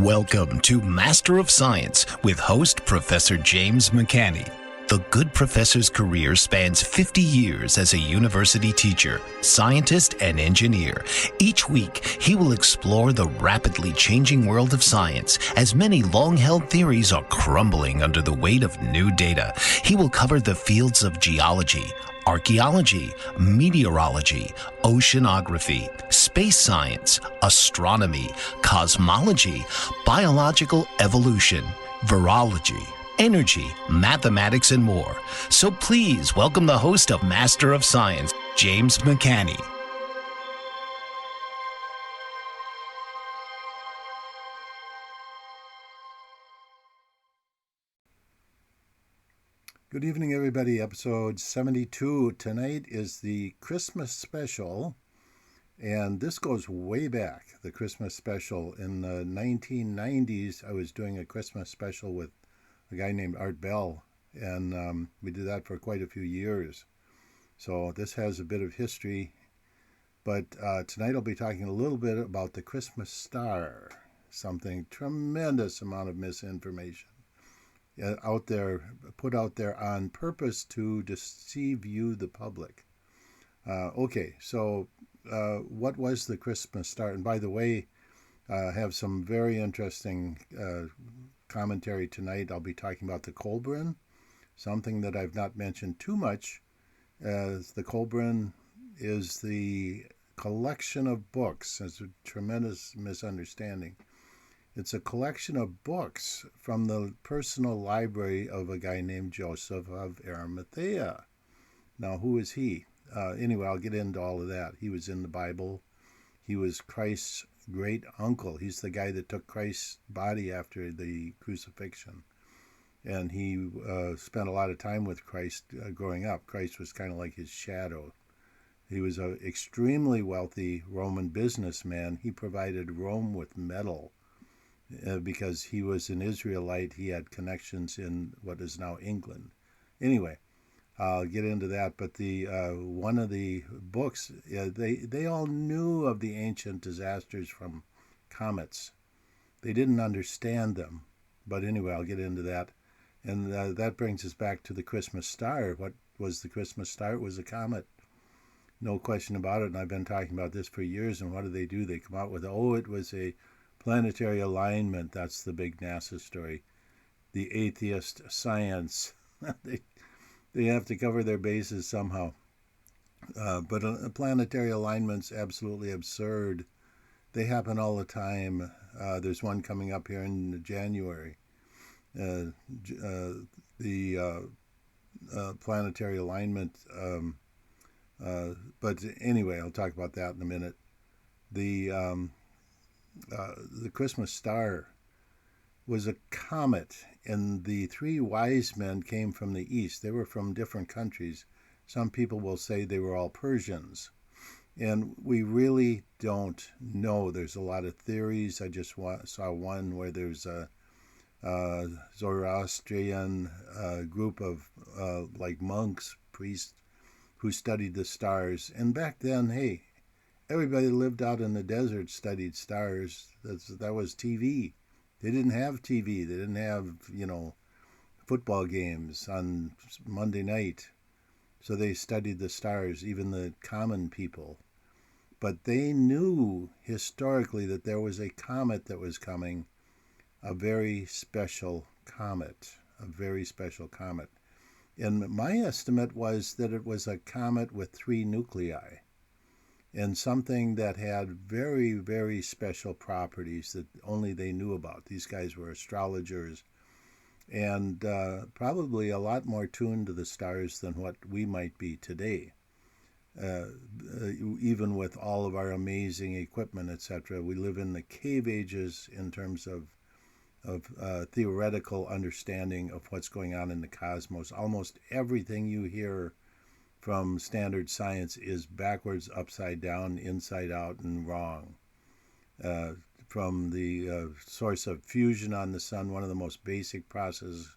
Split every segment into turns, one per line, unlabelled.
Welcome to Master of Science with host Professor James McCanney. The good professor's career spans 50 years as a university teacher, scientist, and engineer. Each week, he will explore the rapidly changing world of science as many long-held theories are crumbling under the weight of new data. He will cover the fields of geology, archaeology, meteorology, oceanography, space science, astronomy, cosmology, biological evolution, virology, energy, mathematics, and more. So please welcome the host of Master of Science, James McCanney.
Good evening, everybody. Episode 72. Tonight is the Christmas special, and this goes way back, the Christmas special. In the 1990s, I was doing a Christmas special with a guy named Art Bell, and we did that for quite a few years. So this has a bit of history, but tonight I'll be talking a little bit about the Christmas star, something tremendous amount of misinformation out there, put out there on purpose to deceive you, the public. So what was the Christmas star? And by the way, I have some very interesting commentary tonight. I'll be talking about the KOLBRIN, something that I've not mentioned too much. As the KOLBRIN is the collection of books. It's a tremendous misunderstanding. It's a collection of books from the personal library of a guy named Joseph of Arimathea. Now, who is he? Anyway, I'll get into all of that. He was in the Bible. He was Christ's great uncle. He's the guy that took Christ's body after the crucifixion. And he spent a lot of time with Christ growing up. Christ was kind of like his shadow. He was an extremely wealthy Roman businessman. He provided Rome with metal. Because he was an Israelite, he had connections in what is now England. Anyway, I'll get into that. But the one of the books, they all knew of the ancient disasters from comets. They didn't understand them. But anyway, I'll get into that. And that brings us back to the Christmas star. What was the Christmas star? It was a comet. No question about it. And I've been talking about this for years. And what do? They come out with, it was a planetary alignment. That's the big NASA story. The atheist science. they have to cover their bases somehow. But a planetary alignment's absolutely absurd. They happen all the time. There's one coming up here in January. The planetary alignment. But anyway, I'll talk about that in a minute. The Christmas star was a comet, and the three wise men came from the east. They were from different countries. Some people will say they were all Persians, and we really don't know. There's a lot of theories. I just saw one where there's a Zoroastrian group of like monks, priests, who studied the stars. And back then, hey, everybody lived out in the desert studied stars. That was TV. They didn't have TV. They didn't have, football games on Monday night. So they studied the stars, even the common people. But they knew historically that there was a comet that was coming, a very special comet, And my estimate was that it was a comet with 3 nuclei. And something that had very, very special properties that only they knew about. These guys were astrologers and probably a lot more tuned to the stars than what we might be today. Even with all of our amazing equipment, etc. We live in the cave ages in terms of theoretical understanding of what's going on in the cosmos. Almost everything you hear from standard science is backwards, upside down, inside out, and wrong. From the source of fusion on the sun, one of the most basic processes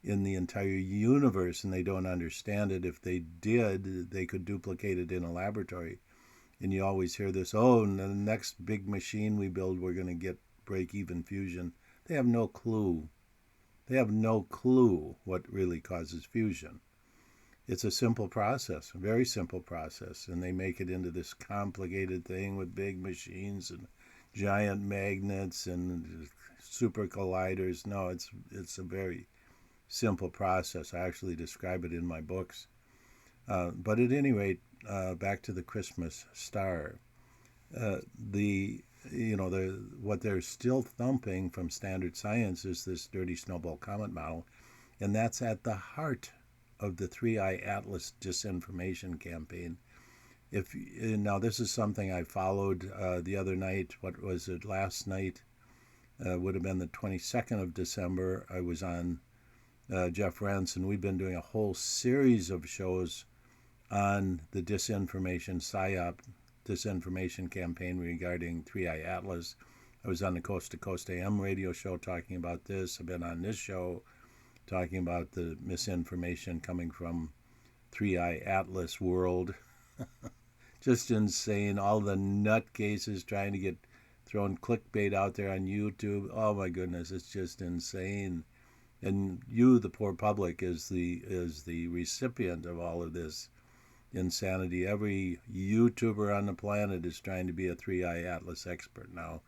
in the entire universe, and they don't understand it. If they did, they could duplicate it in a laboratory. And you always hear this, the next big machine we build, we're going to get break-even fusion. They have no clue. They have no clue what really causes fusion. It's a simple process, a very simple process, and they make it into this complicated thing with big machines and giant magnets and super colliders. No, it's a very simple process. I actually describe it in my books. But at any rate, back to the Christmas star. What they're still thumping from standard science is this dirty snowball comet model, and that's at the heart of the 3i Atlas disinformation campaign. Now this is something I followed the other night. What was it? Last night would have been the 22nd of December. I was on Jeff Rentz, and we've been doing a whole series of shows on the disinformation psyop disinformation campaign regarding 3i Atlas. I was on the Coast to Coast AM radio show talking about this. I've been on this show talking about the misinformation coming from 3i Atlas world. Just insane. All the nutcases trying to get throwing clickbait out there on YouTube. Oh my goodness, it's just insane. And you, the poor public, is the recipient of all of this insanity. Every YouTuber on the planet is trying to be a 3i Atlas expert now.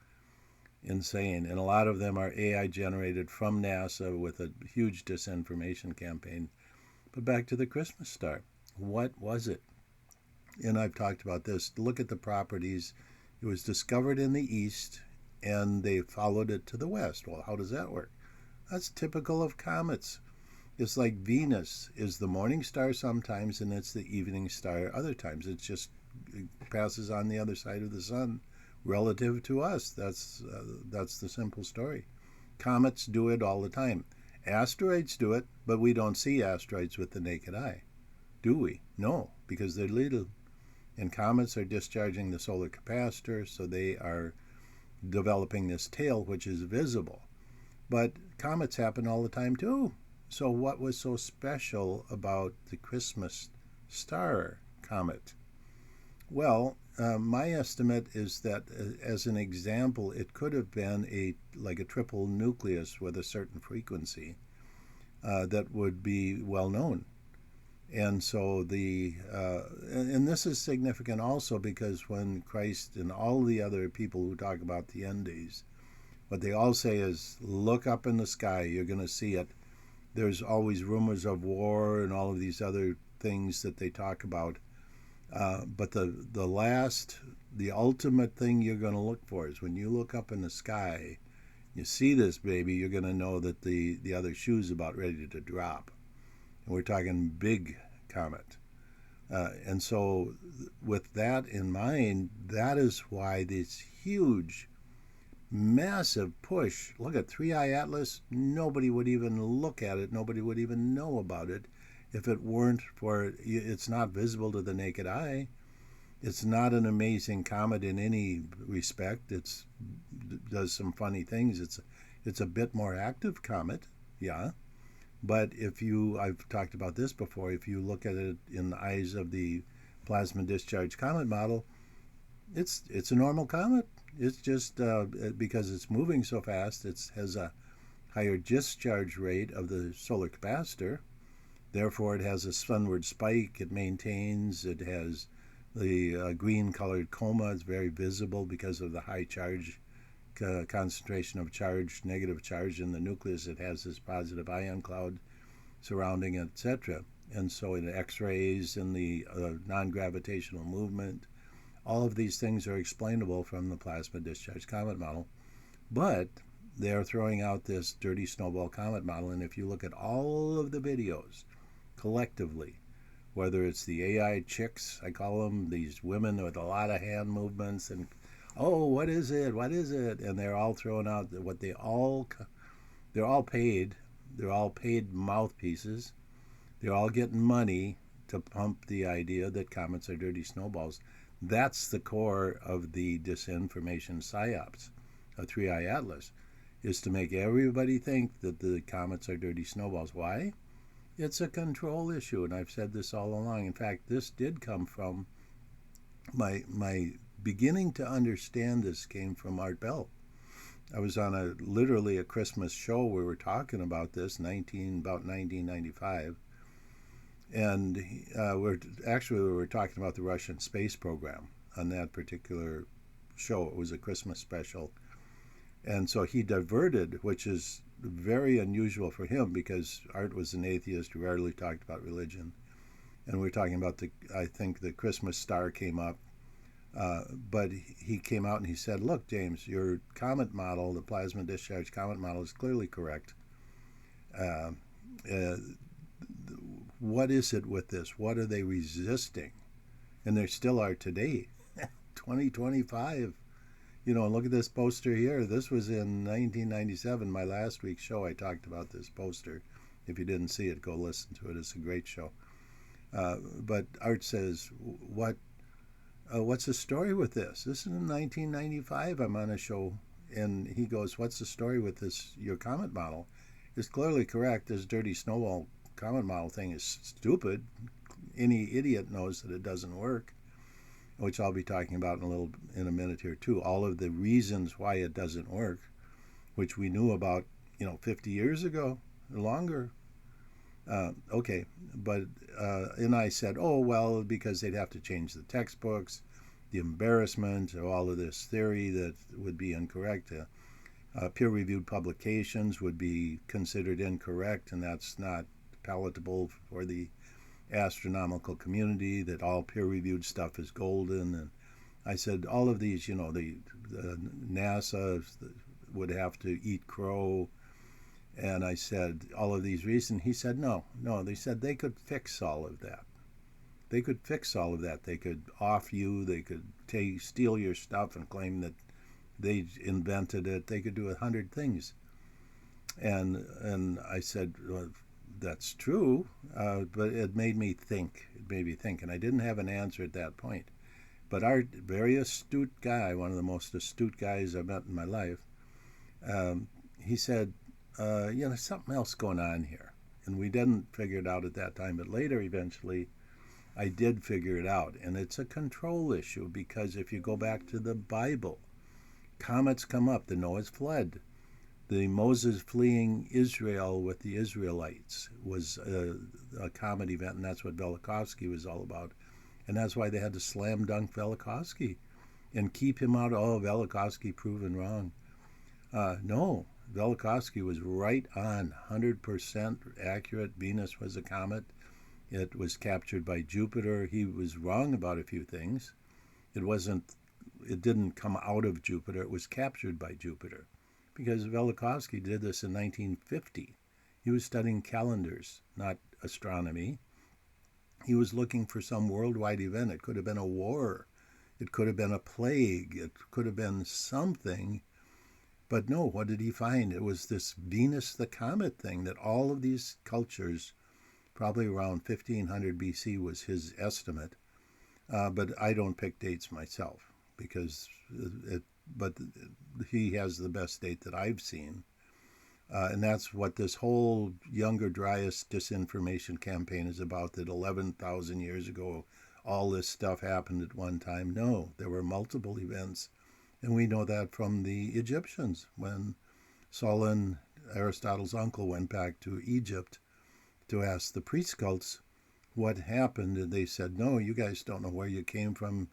Insane. And a lot of them are AI generated from NASA with a huge disinformation campaign. But back to the Christmas star. What was it? And I've talked about this. Look at the properties. It was discovered in the east, and they followed it to the west. Well, how does that work? That's typical of comets. It's like Venus is the morning star sometimes, and it's the evening star other times. It passes on the other side of the sun relative to us. That's the simple story. Comets do it all the time. Asteroids do it, but we don't see asteroids with the naked eye, do we? No, because they're little. And comets are discharging the solar capacitor, so they are developing this tail, which is visible. But comets happen all the time too. So what was so special about the Christmas star comet? Well, my estimate is that, as an example, it could have been like a triple nucleus with a certain frequency that would be well known. And so and this is significant also because when Christ and all the other people who talk about the end days, what they all say is, look up in the sky, you're going to see it. There's always rumors of war and all of these other things that they talk about. But the ultimate thing you're going to look for is when you look up in the sky, you see this baby, you're going to know that the other shoe's about ready to drop. And we're talking big comet. And so with that in mind, that is why this huge, massive push. Look at 3i Atlas. Nobody would even look at it. Nobody would even know about it if it weren't for it's not visible to the naked eye. It's not an amazing comet in any respect. It does some funny things. It's a bit more active comet, yeah. But I've talked about this before, if you look at it in the eyes of the plasma discharge comet model, it's a normal comet. It's just because it's moving so fast, it has a higher discharge rate of the solar capacitor. Therefore, it has a sunward spike. It maintains. It has the green-colored coma. It's very visible because of the high charge concentration of charge, negative charge in the nucleus. It has this positive ion cloud surrounding it, etc. And so in the X-rays and the non-gravitational movement, all of these things are explainable from the plasma discharge comet model. But they're throwing out this dirty snowball comet model, and if you look at all of the videos collectively, whether it's the AI chicks, I call them, these women with a lot of hand movements, and oh, what is it? What is it? And they're all throwing out what they're all paid. They're all paid mouthpieces. They're all getting money to pump the idea that comets are dirty snowballs. That's the core of the disinformation psyops of 3i Atlas, is to make everybody think that the comets are dirty snowballs. Why? It's a control issue, and I've said this all along. In fact, this did come from my beginning to understand this came from Art Bell. I was on literally a Christmas show. We were talking about this about 1995, and we were talking about the Russian space program on that particular show. It was a Christmas special, and so he diverted, which is very unusual for him because Art was an atheist who rarely talked about religion, and we were talking about I think the Christmas star came up. But he came out and he said, look, James, your comet model, the plasma discharge comet model, is clearly correct. Uh, uh, what is it with this? What are they resisting? And they still are today, 2025. You know, look at this poster here. This was in 1997, my last week's show. I talked about this poster. If you didn't see it, go listen to it. It's a great show. But Art says, what's the story with this? This is in 1995. I'm on a show, and he goes, what's the story with this? Your comet model is clearly correct. This dirty snowball comet model thing is stupid. Any idiot knows that it doesn't work, which I'll be talking about in a minute here too. All of the reasons why it doesn't work, which we knew about, 50 years ago or longer. Okay, but and I said, oh, well, because they'd have to change the textbooks, the embarrassment of all of this theory that would be incorrect. Peer-reviewed publications would be considered incorrect, and that's not palatable for the astronomical community, that all peer-reviewed stuff is golden. And I said, all of these, the NASA would have to eat crow. And I said, all of these reasons. He said, no. They said they could fix all of that. They could fix all of that. They could off you. They could steal your stuff and claim that they invented it. They could do 100 things. And I said, well, that's true, but it made me think. And I didn't have an answer at that point. But Art, very astute guy, one of the most astute guys I've met in my life, he said, there's something else going on here. And we didn't figure it out at that time, but later, eventually, I did figure it out. And it's a control issue, because if you go back to the Bible, comets come up, the Noah's flood. The Moses fleeing Israel with the Israelites was a comet event, and that's what Velikovsky was all about. And that's why they had to slam dunk Velikovsky and keep him out. Oh, Velikovsky proven wrong. No, Velikovsky was right on, 100% accurate. Venus was a comet. It was captured by Jupiter. He was wrong about a few things. It didn't come out of Jupiter. It was captured by Jupiter, because Velikovsky did this in 1950. He was studying calendars, not astronomy. He was looking for some worldwide event. It could have been a war. It could have been a plague. It could have been something. But no, what did he find? It was this Venus the comet thing that all of these cultures, probably around 1500 BC was his estimate. But I don't pick dates myself, because but he has the best date that I've seen. And that's what this whole Younger Dryas disinformation campaign is about, that 11,000 years ago all this stuff happened at one time. No, there were multiple events. And we know that from the Egyptians, when Solon, Aristotle's uncle, went back to Egypt to ask the priest cults what happened. And they said, no, you guys don't know where you came from.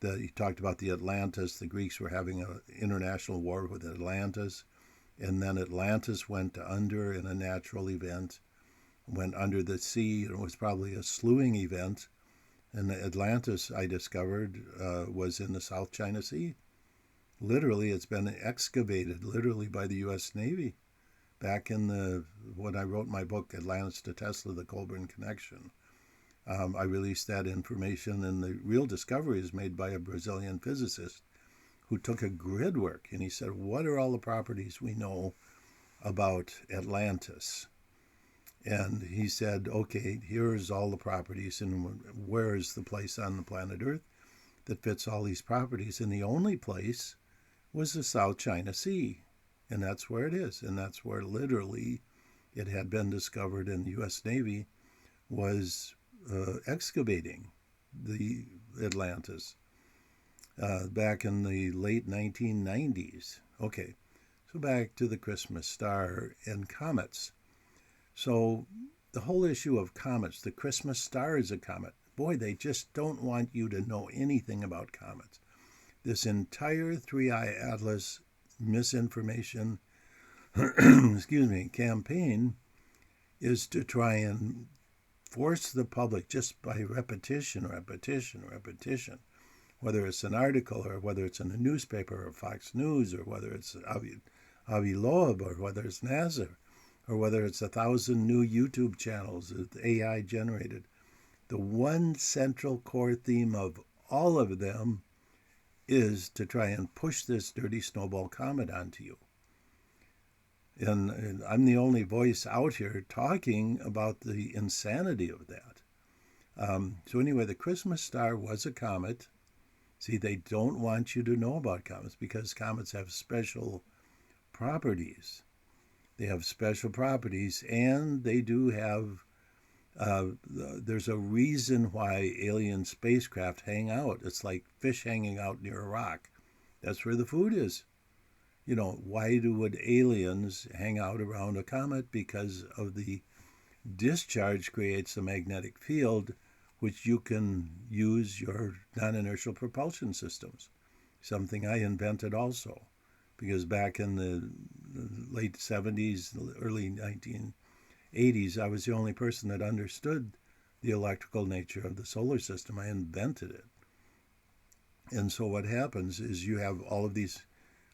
He talked about the Atlantis. The Greeks were having an international war with Atlantis. And then Atlantis went under in a natural event, went under the sea. It was probably a slewing event. And Atlantis, I discovered, was in the South China Sea. Literally, it's been excavated, literally, by the U.S. Navy. Back when I wrote my book, Atlantis to Tesla, the KOLBRIN Connection, I released that information, and the real discovery is made by a Brazilian physicist who took a grid work, and he said, what are all the properties we know about Atlantis? And he said, okay, here's all the properties, and where is the place on the planet Earth that fits all these properties? And the only place was the South China Sea, and that's where it is, and that's where literally it had been discovered, and the U.S. Navy was excavating the Atlantis back in the late 1990s. Okay, So back to the Christmas star and comets. So the whole issue of comets, the Christmas star is a comet. Boy, they just don't want you to know anything about comets. This entire Three-Eye Atlas misinformation campaign is to try and force the public just by repetition, whether it's an article or whether it's in a newspaper or Fox News or whether it's Avi Loeb or whether it's NASA or whether it's 1,000 new YouTube channels that AI generated. The one central core theme of all of them is to try and push this dirty snowball comet onto you. And I'm the only voice out here talking about the insanity of that. So anyway, the Christmas star was a comet. See, they don't want you to know about comets because comets have special properties. They have special properties, and they do have, there's a reason why alien spacecraft hang out. It's like fish hanging out near a rock. That's where the food is. You know, why would aliens hang out around a comet? Because of the discharge creates a magnetic field, which you can use your non-inertial propulsion systems, something I invented also, because back in the late 70s, early 1980s, I was the only person that understood the electrical nature of the solar system. I invented it. And so what happens is you have all of these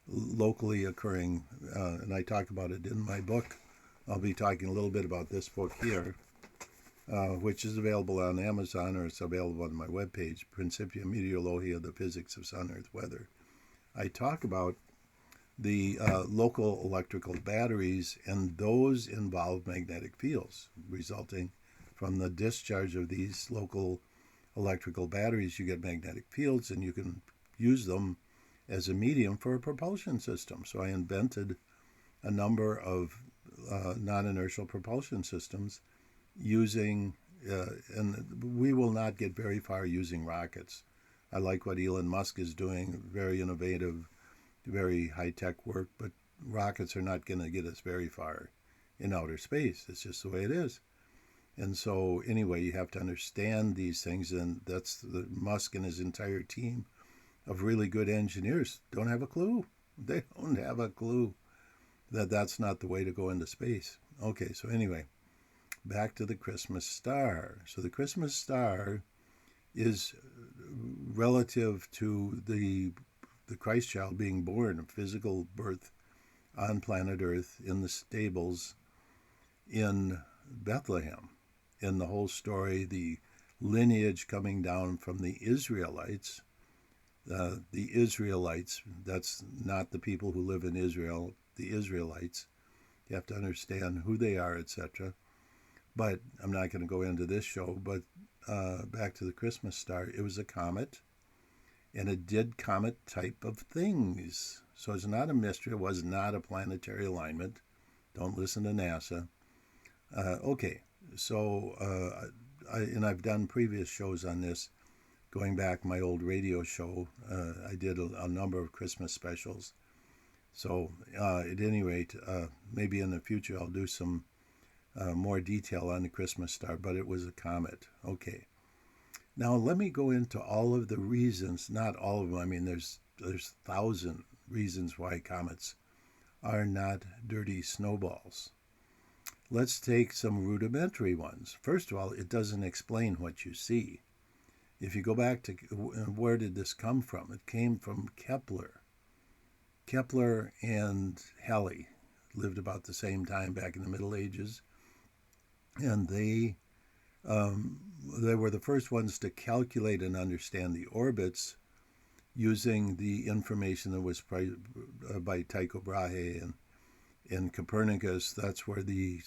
locally occurring, and I talk about it in my book. I'll be talking a little bit about this book here, which is available on Amazon, or it's available on my webpage, Principia Meteorologia, the Physics of Sun-Earth Weather. I talk about the local electrical batteries, and those involve magnetic fields resulting from the discharge of these local electrical batteries. You get magnetic fields, and you can use them as a medium for a propulsion system. So I invented a number of non-inertial propulsion systems using, and we will not get very far using rockets. I like what Elon Musk is doing, very innovative, very high-tech work, but rockets are not going to get us very far in outer space. It's just the way it is. And so anyway, you have to understand these things, and that's the Musk and his entire team of really good engineers don't have a clue. They don't have a clue that that's not the way to go into space. Okay, so anyway, back to the Christmas star. So the Christmas star is relative to the Christ child being born, a physical birth on planet Earth in the stables in Bethlehem. In the whole story, the lineage coming down from the Israelites, that's not the people who live in Israel, the Israelites. You have to understand who they are, etc. But I'm not going to go into this show, but back to the Christmas star. It was a comet, and it did comet type of things. So it's not a mystery. It was not a planetary alignment. Don't listen to NASA. Okay, so I've done previous shows on this. Going back, my old radio show, I did a number of Christmas specials. So at any rate, maybe in the future I'll do some more detail on the Christmas star, but it was a comet. Okay. Now let me go into all of the reasons, not all of them. I mean, there's 1,000 reasons why comets are not dirty snowballs. Let's take some rudimentary ones. First of all, it doesn't explain what you see. If you go back to where did this come from? It came from Kepler. Kepler and Halley lived about the same time back in the Middle Ages, and they were the first ones to calculate and understand the orbits using the information that was by Tycho Brahe and Copernicus. That's where the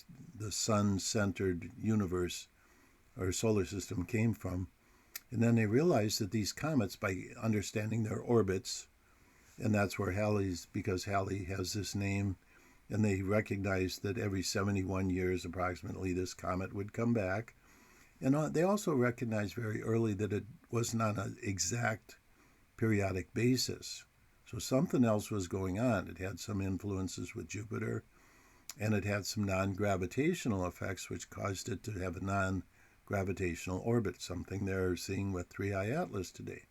sun-centered universe or solar system came from. And then they realized that these comets, by understanding their orbits, and that's where because Halley has this name, and they recognized that every 71 years approximately this comet would come back. And they also recognized very early that it was not an exact periodic basis. So something else was going on. It had some influences with Jupiter, and it had some non-gravitational effects which caused it to have a non-gravitational orbit, something they're seeing with 3i Atlas today.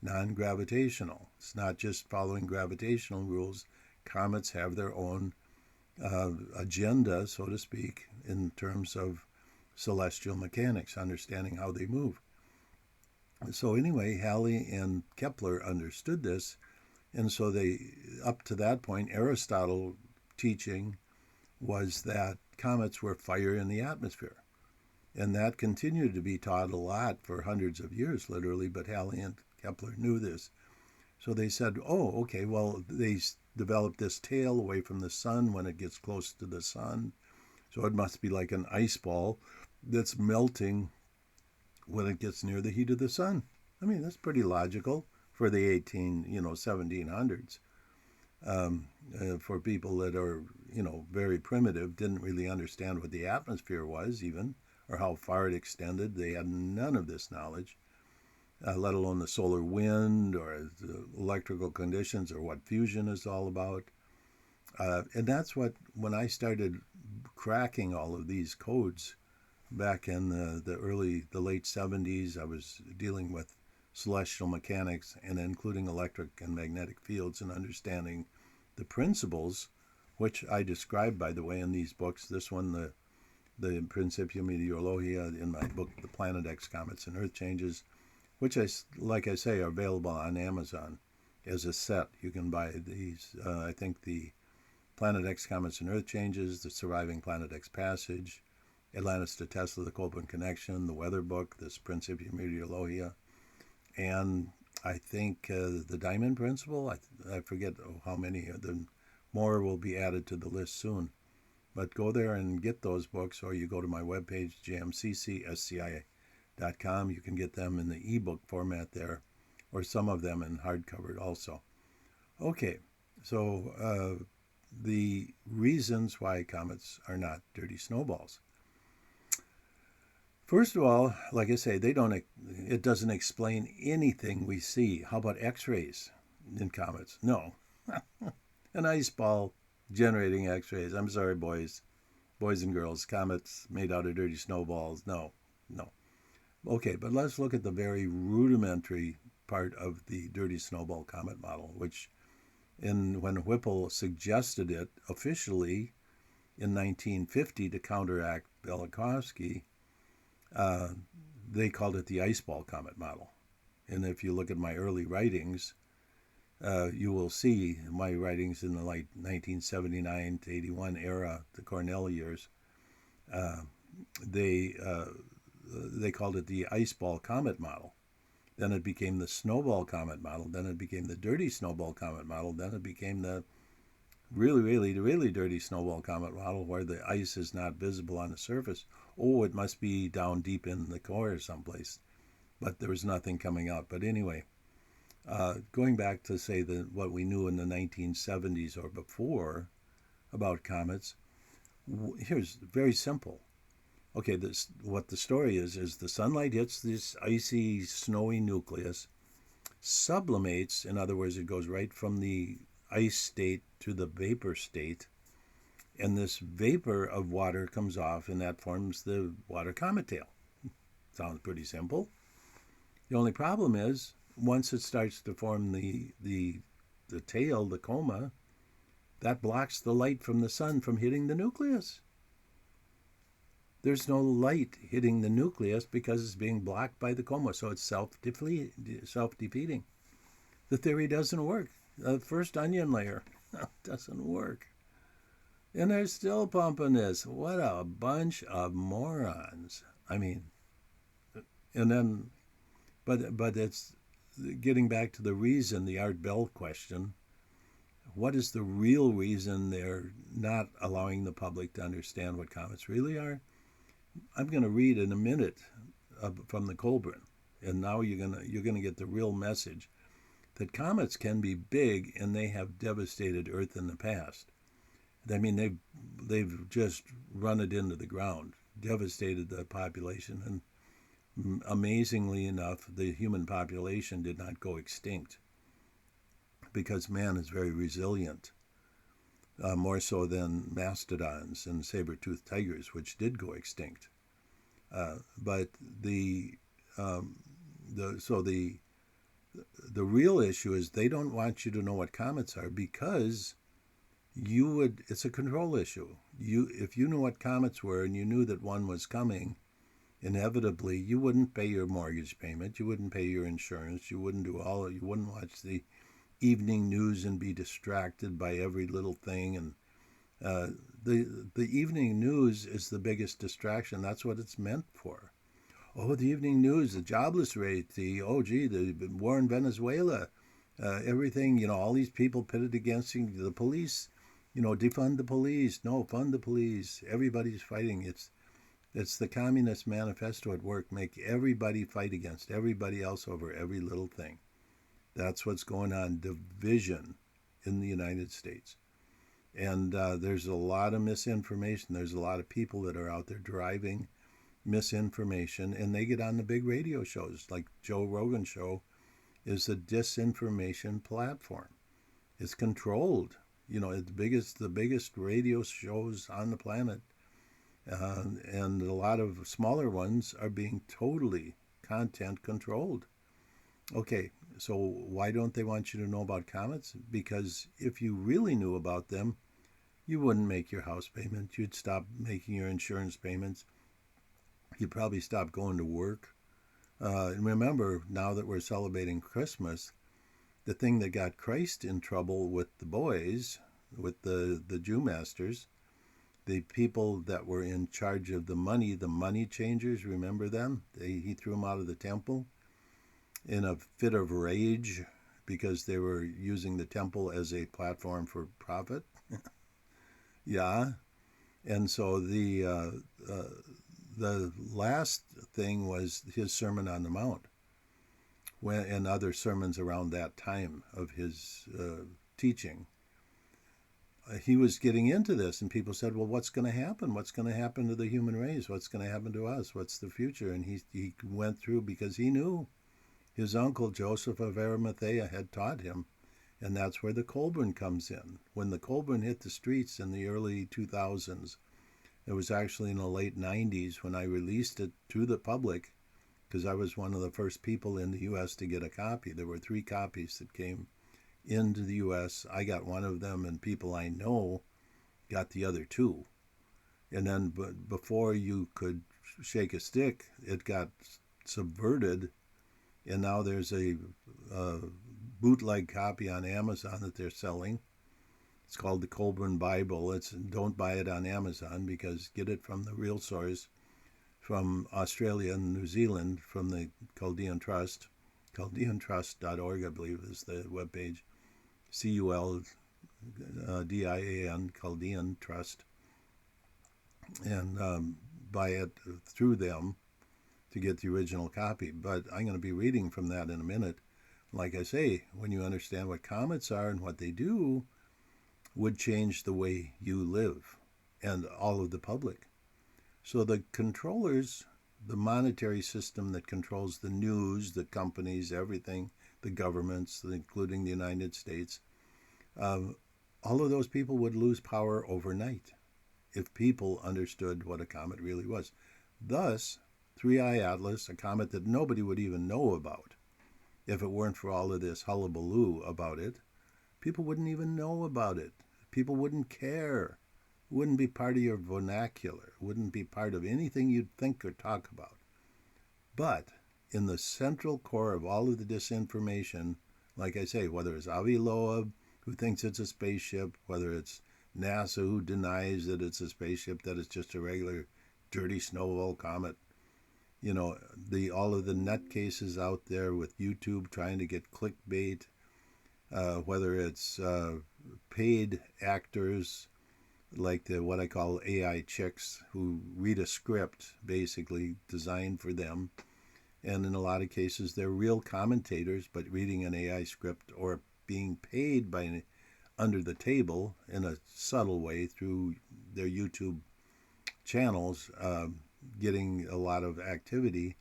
Non-gravitational. It's not just following gravitational rules. Comets have their own agenda, so to speak, in terms of celestial mechanics, understanding how they move. So anyway, Halley and Kepler understood this, and so they, up to that point, Aristotle teaching was that comets were fire in the atmosphere. And that continued to be taught a lot for hundreds of years, literally, but Halley and Kepler knew this. So they said, oh, okay, well, they developed this tail away from the sun when it gets close to the sun. So it must be like an ice ball that's melting when it gets near the heat of the sun. I mean, that's pretty logical for the 1700s. For people that are, very primitive, didn't really understand what the atmosphere was even, or how far it extended. They had none of this knowledge, let alone the solar wind or the electrical conditions or what fusion is all about. And that's what, when I started cracking all of these codes back in the late 70s, I was dealing with celestial mechanics and including electric and magnetic fields and understanding the principles, which I describe, by the way, in these books. This one, the Principia Meteorologia, in my book, The Planet X, Comets and Earth Changes, which, like I say, are available on Amazon as a set. You can buy these. I think the Planet X, Comets and Earth Changes, The Surviving Planet X Passage, Atlantis to Tesla, The KOLBRIN Connection, the Weather Book, this Principia Meteorologia, and I think the Diamond Principle. I forget how many. More will be added to the list soon. But go there and get those books, or you go to my webpage, jmccsci.com. You can get them in the ebook format there, or some of them in hardcover also. Okay, so the reasons why comets are not dirty snowballs. First of all, like I say, it doesn't explain anything we see. How about X-rays in comets? No. An ice ball generating X-rays. I'm sorry, boys and girls. Comets made out of dirty snowballs. No. Okay, but let's look at the very rudimentary part of the dirty snowball comet model, which when Whipple suggested it officially in 1950 to counteract Velikovsky, they called it the ice ball comet model. And if you look at my early writings, you will see my writings in the 1979 to 81 era, the Cornell years. They called it the ice ball comet model. Then it became the snowball comet model. Then it became the dirty snowball comet model. Then it became the really dirty snowball comet model, where the ice is not visible on the surface. Oh, it must be down deep in the core someplace. But there was nothing coming out. But anyway, going back to say what we knew in the 1970s or before about comets, here's very simple. Okay, what the story is the sunlight hits this icy, snowy nucleus, sublimates, in other words, it goes right from the ice state to the vapor state, and this vapor of water comes off, and that forms the water comet tail. Sounds pretty simple. The only problem is, once it starts to form the tail, the coma, that blocks the light from the sun from hitting the nucleus. There's no light hitting the nucleus because it's being blocked by the coma, so it's self-defeating. The theory doesn't work. The first onion layer doesn't work. And they're still pumping this. What a bunch of morons. I mean, and then, but it's getting back to the reason, the Art Bell question. What is the real reason they're not allowing the public to understand what comets really are? I'm going to read in a minute from the KOLBRIN, and now you're going to get the real message that comets can be big and they have devastated Earth in the past. I mean, they've just run it into the ground, devastated the population, and amazingly enough, the human population did not go extinct. because man is very resilient, more so than mastodons and saber-toothed tigers, which did go extinct. But the real issue is they don't want you to know what comets are, because it's a control issue. If you knew what comets were and you knew that one was coming, inevitably you wouldn't pay your mortgage payment, you wouldn't pay your insurance, you wouldn't watch the evening news and be distracted by every little thing. And the evening news is the biggest distraction. That's what it's meant for. Oh, the evening news, the jobless rate, the war in Venezuela, everything, all these people pitted against the police, defund the police, no, fund the police. Everybody's fighting. It's the Communist Manifesto at work. Make everybody fight against everybody else over every little thing. That's what's going on, division in the United States. And there's a lot of misinformation. There's a lot of people that are out there driving misinformation, and they get on the big radio shows. Like Joe Rogan's show is a disinformation platform. It's controlled. It's the biggest radio shows on the planet. And a lot of smaller ones are being totally content controlled. Okay, so why don't they want you to know about comets? Because if you really knew about them, you wouldn't make your house payment. You'd stop making your insurance payments. You'd probably stop going to work. And remember, now that we're celebrating Christmas, the thing that got Christ in trouble with the boys, with the Jew masters, the people that were in charge of the money changers, remember them? He threw them out of the temple in a fit of rage because they were using the temple as a platform for profit. Yeah. And so the last thing was his Sermon on the Mount, and other sermons around that time of his teaching. He was getting into this, and people said, well, what's going to happen? What's going to happen to the human race? What's going to happen to us? What's the future? And he went through, because he knew his uncle Joseph of Arimathea had taught him, and that's where the KOLBRIN comes in. When the KOLBRIN hit the streets in the early 2000s, it was actually in the late 90s when I released it to the public, because I was one of the first people in the U.S. to get a copy. There were 3 copies that came into the U.S. I got one of them, and people I know got the other 2. And then before you could shake a stick, it got subverted, and now there's a bootleg copy on Amazon that they're selling. It's called the KOLBRIN Bible. Don't buy it on Amazon, because get it from the real source, from Australia and New Zealand, from the Chaldean Trust. ChaldeanTrust.org, I believe, is the webpage. CULDIAN, Chaldean Trust. And buy it through them to get the original copy. But I'm going to be reading from that in a minute. Like I say, when you understand what comets are and what they do, would change the way you live and all of the public. So the controllers, the monetary system that controls the news, the companies, everything, the governments, including the United States, all of those people would lose power overnight if people understood what a comet really was. Thus, 3I Atlas, a comet that nobody would even know about, if it weren't for all of this hullabaloo about it, people wouldn't even know about it. People wouldn't care. It wouldn't be part of your vernacular. It wouldn't be part of anything you'd think or talk about. But in the central core of all of the disinformation, like I say, whether it's Avi Loeb, who thinks it's a spaceship, whether it's NASA, who denies that it's a spaceship, that it's just a regular dirty snowball comet, all of the nutcases out there with YouTube trying to get clickbait, whether it's paid actors like what I call AI chicks, who read a script basically designed for them, and in a lot of cases they're real commentators but reading an AI script, or being paid by under the table in a subtle way through their YouTube channels, getting a lot of activity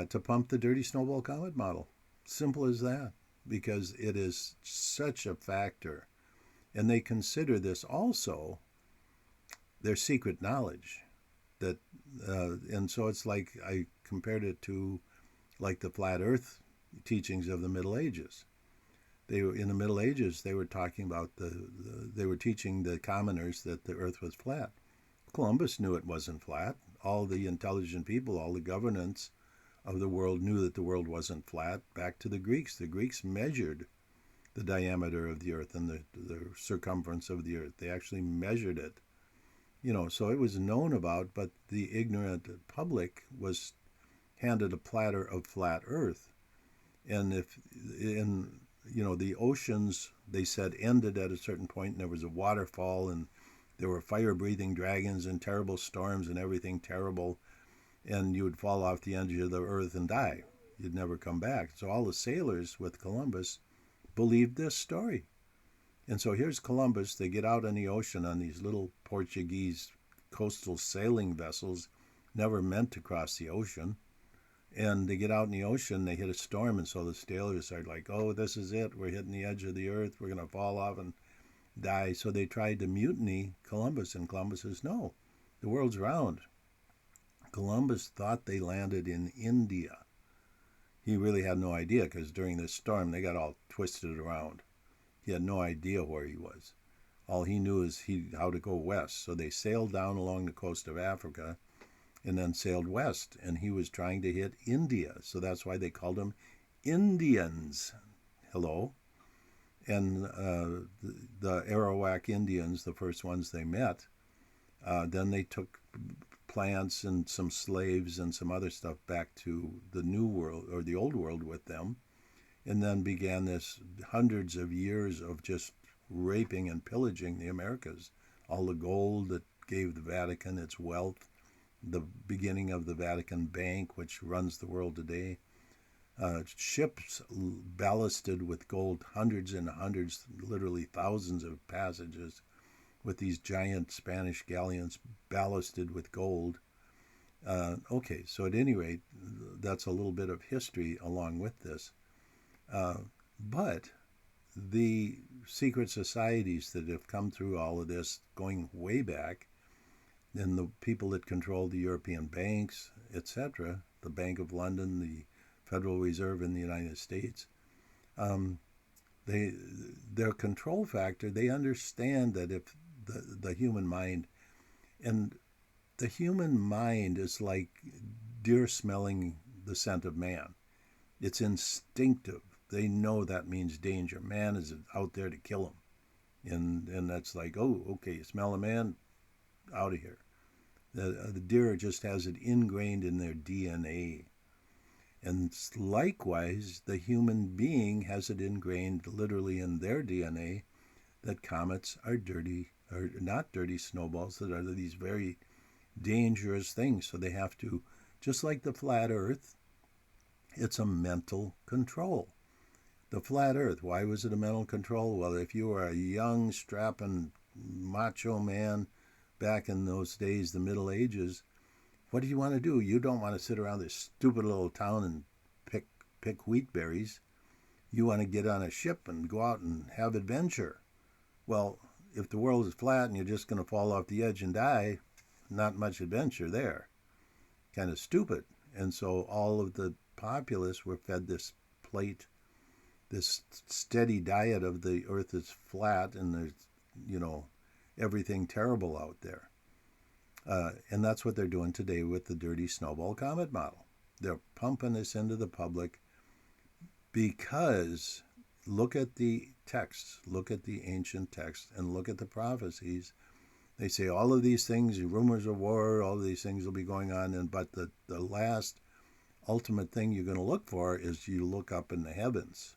to pump the dirty snowball comet model. Simple as that. because it is such a factor. And they consider this also their secret knowledge. That and so it's like I compared it to like the flat Earth teachings of the Middle Ages. They were in the Middle Ages. They were talking about they were teaching the commoners that the Earth was flat. Columbus knew it wasn't flat. All the intelligent people, all the governance of the world knew that the world wasn't flat. Back to the Greeks. The Greeks measured the diameter of the Earth and the circumference of the Earth. They actually measured it. So it was known about, but the ignorant public was handed a platter of flat Earth. And if in the oceans, they said, ended at a certain point, and there was a waterfall, and there were fire-breathing dragons and terrible storms and everything terrible, and you would fall off the edge of the earth and die. You'd never come back. So all the sailors with Columbus believed this story. And so here's Columbus. They get out on the ocean on these little Portuguese coastal sailing vessels, never meant to cross the ocean. And they get out in the ocean, they hit a storm, and so the sailors are like, oh, this is it. We're hitting the edge of the earth. We're going to fall off and die. So they tried to mutiny Columbus, and Columbus says, no, the world's round. Columbus thought they landed in India. He really had no idea, because during this storm, they got all twisted around. He had no idea where he was. All he knew is how to go west. So they sailed down along the coast of Africa and then sailed west, and he was trying to hit India. So that's why they called them Indians. Hello? And the Arawak Indians, the first ones they met, then they took plants and some slaves and some other stuff back to the New World, or the Old World, with them, and then began this hundreds of years of just raping and pillaging the Americas. All the gold that gave the Vatican its wealth, the beginning of the Vatican Bank, which runs the world today, ships ballasted with gold, hundreds and hundreds, literally thousands of passages, with these giant Spanish galleons ballasted with gold. Okay, so at any rate, that's a little bit of history along with this. But the secret societies that have come through all of this, going way back, and the people that control the European banks, etc., the Bank of London, the Federal Reserve in the United States, their control factor, they understand that if the human mind, and the human mind is like deer smelling the scent of man. It's instinctive. They know that means danger. Man is out there to kill them. And that's like, oh, okay, you smell a man, out of here. The deer just has it ingrained in their DNA. And likewise, the human being has it ingrained literally in their DNA that comets are dirty, or not dirty snowballs, that are these very dangerous things. So they have to, just like the flat earth, it's a mental control. The flat earth, why was it a mental control? Well, if you were a young, strapping, macho man back in those days, the Middle Ages, what do you want to do? You don't want to sit around this stupid little town and pick wheat berries. You want to get on a ship and go out and have adventure. Well, if the world is flat and you're just going to fall off the edge and die, not much adventure there. Kind of stupid. And so all of the populace were fed this plate, this steady diet of the earth is flat and there's, everything terrible out there. And that's what they're doing today with the dirty snowball comet model. They're pumping this into the public because look at the texts, look at the ancient texts, and look at the prophecies. They say all of these things, rumors of war, all of these things will be going on, but the last ultimate thing you're going to look for is you look up in the heavens.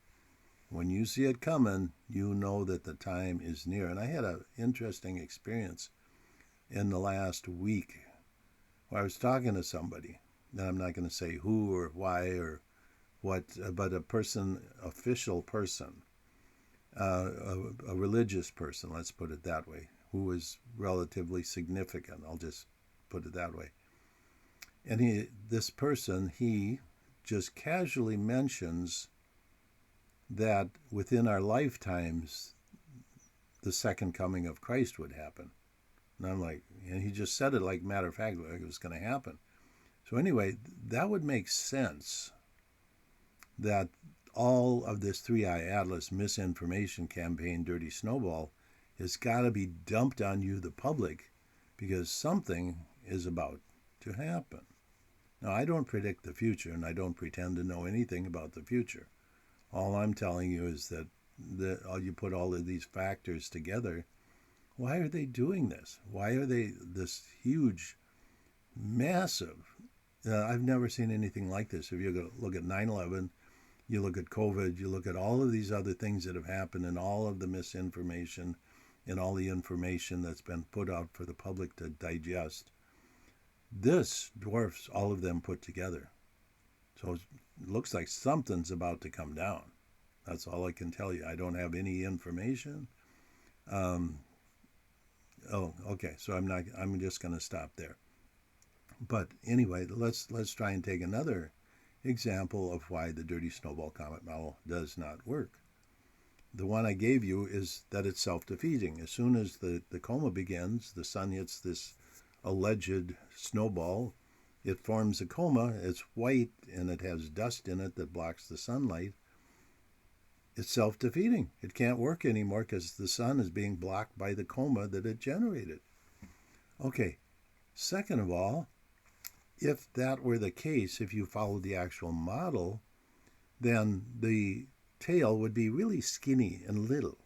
When you see it coming, you know that the time is near. And I had an interesting experience in the last week where I was talking to somebody, and I'm not going to say who or why or what, but a person, official person, a religious person, let's put it that way, who was relatively significant. I'll just put it that way. And this person, he just casually mentions that within our lifetimes, the second coming of Christ would happen. And I'm like, and he just said it like matter of fact, like it was going to happen. So anyway, that would make sense that all of this 3i Atlas misinformation campaign, Dirty Snowball, has got to be dumped on you, the public, because something is about to happen. Now, I don't predict the future, and I don't pretend to know anything about the future. All I'm telling you is that you put all of these factors together. Why are they doing this? Why are they this huge, massive? I've never seen anything like this. If you look at 9/11, you look at COVID, you look at all of these other things that have happened and all of the misinformation and all the information that's been put out for the public to digest. This dwarfs all of them put together. So it looks like something's about to come down. That's all I can tell you. I don't have any information. Okay. So I'm just going to stop there. But anyway, let's try and take another example of why the Dirty Snowball comet model does not work. The one I gave you is that it's self-defeating. As soon as the coma begins, the sun hits this alleged snowball. It forms a coma. It's white and it has dust in it that blocks the sunlight. It's self-defeating. It can't work anymore because the sun is being blocked by the coma that it generated. Okay, second of all, if that were the case, if you followed the actual model, then the tail would be really skinny and little,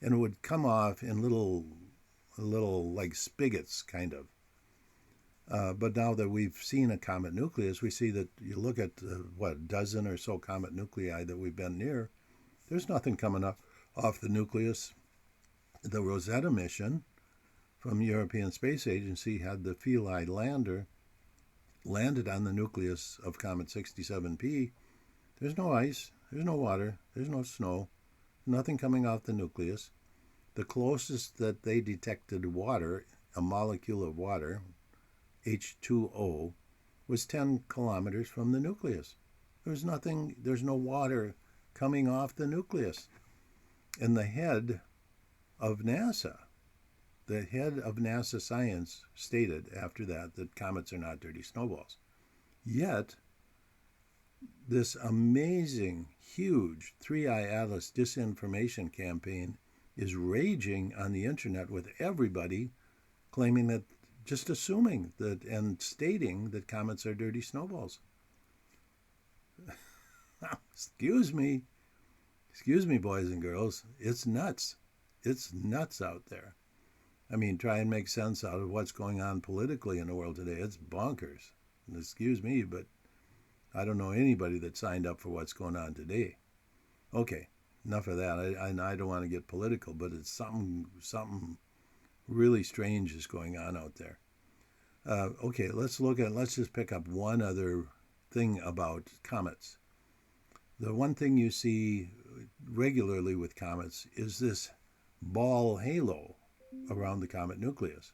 and it would come off in little like spigots, kind of. But now that we've seen a comet nucleus, we see that you look at, a dozen or so comet nuclei that we've been near, there's nothing coming up off the nucleus. The Rosetta mission from the European Space Agency had the Philae lander landed on the nucleus of Comet 67P. There's no ice, there's no water, there's no snow, nothing coming off the nucleus. The closest that they detected water, a molecule of water, H2O, was 10 kilometers from the nucleus. There's no water coming off the nucleus. And the head of NASA Science stated after that comets are not dirty snowballs. Yet, this amazing, huge 3i Atlas disinformation campaign is raging on the internet with everybody claiming that, just assuming that and stating that comets are dirty snowballs. Excuse me, boys and girls. It's nuts. It's nuts out there. I mean, try and make sense out of what's going on politically in the world today. It's bonkers. Excuse me, but I don't know anybody that signed up for what's going on today. Okay, enough of that. I don't want to get political, but it's something really strange is going on out there. Okay, let's just pick up one other thing about comets. The one thing you see regularly with comets is this ball halo around the comet nucleus,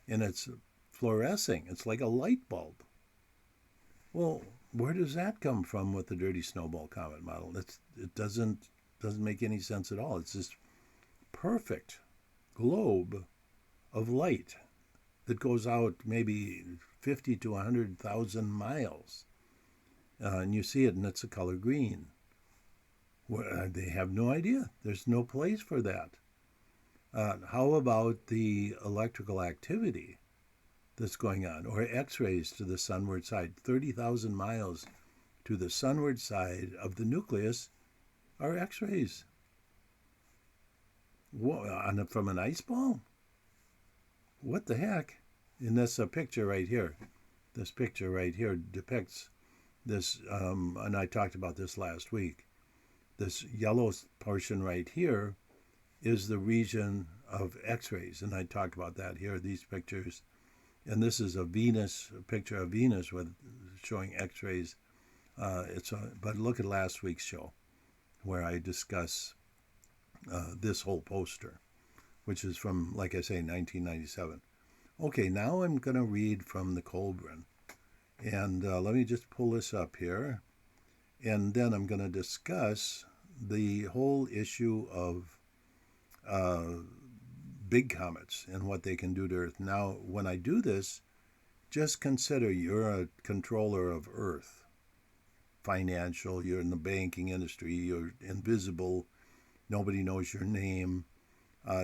and it's fluorescing. It's like a light bulb. Well, where does that come from with the Dirty Snowball comet model? It doesn't make any sense at all. It's this perfect globe of light that goes out maybe 50 to 100,000 miles. And you see it, and it's a color green. They have no idea. There's no place for that. How about the electrical activity that's going on, or X-rays to the sunward side? 30,000 miles to the sunward side of the nucleus are X-rays. From an ice ball? What the heck? And that's a picture right here. This picture right here depicts this, and I talked about this last week. This yellow portion right here is the region of X-rays, and I talked about that here, these pictures. And this is a picture of Venus with showing X-rays. But look at last week's show, where I discuss this whole poster, which is from, like I say, 1997. Okay, now I'm going to read from the KOLBRIN. And let me just pull this up here. And then I'm going to discuss the whole issue of big comets and what they can do to Earth. Now, when I do this, just consider you're a controller of Earth, financial, you're in the banking industry, you're invisible, nobody knows your name,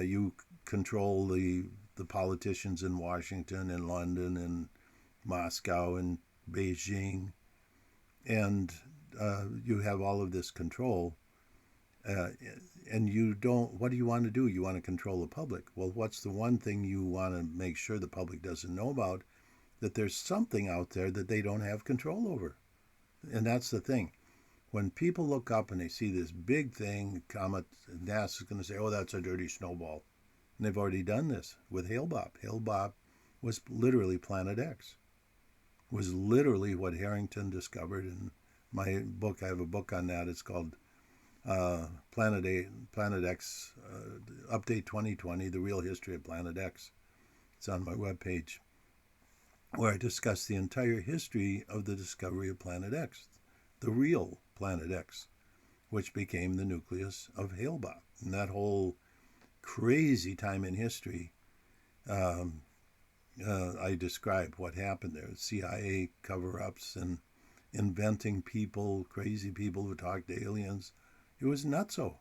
you control the politicians in Washington and London and Moscow and Beijing, and you have all of this control. And you don't, what do you want to do? You want to control the public. Well, what's the one thing you want to make sure the public doesn't know about? That there's something out there that they don't have control over. And that's the thing. When people look up and they see this big thing, comet, NASA's going to say, oh, that's a dirty snowball. And they've already done this with Hale-Bopp. Hale-Bopp was literally Planet X. Was literally what Harrington discovered. In my book, I have a book on that. It's called Planet X, Update 2020, The Real History of Planet X. It's on my webpage, where I discuss the entire history of the discovery of Planet X, the real Planet X, which became the nucleus of Hale-Bopp. And that whole crazy time in history, I describe what happened there. CIA cover-ups and inventing people, crazy people who talk to aliens. It was nutso,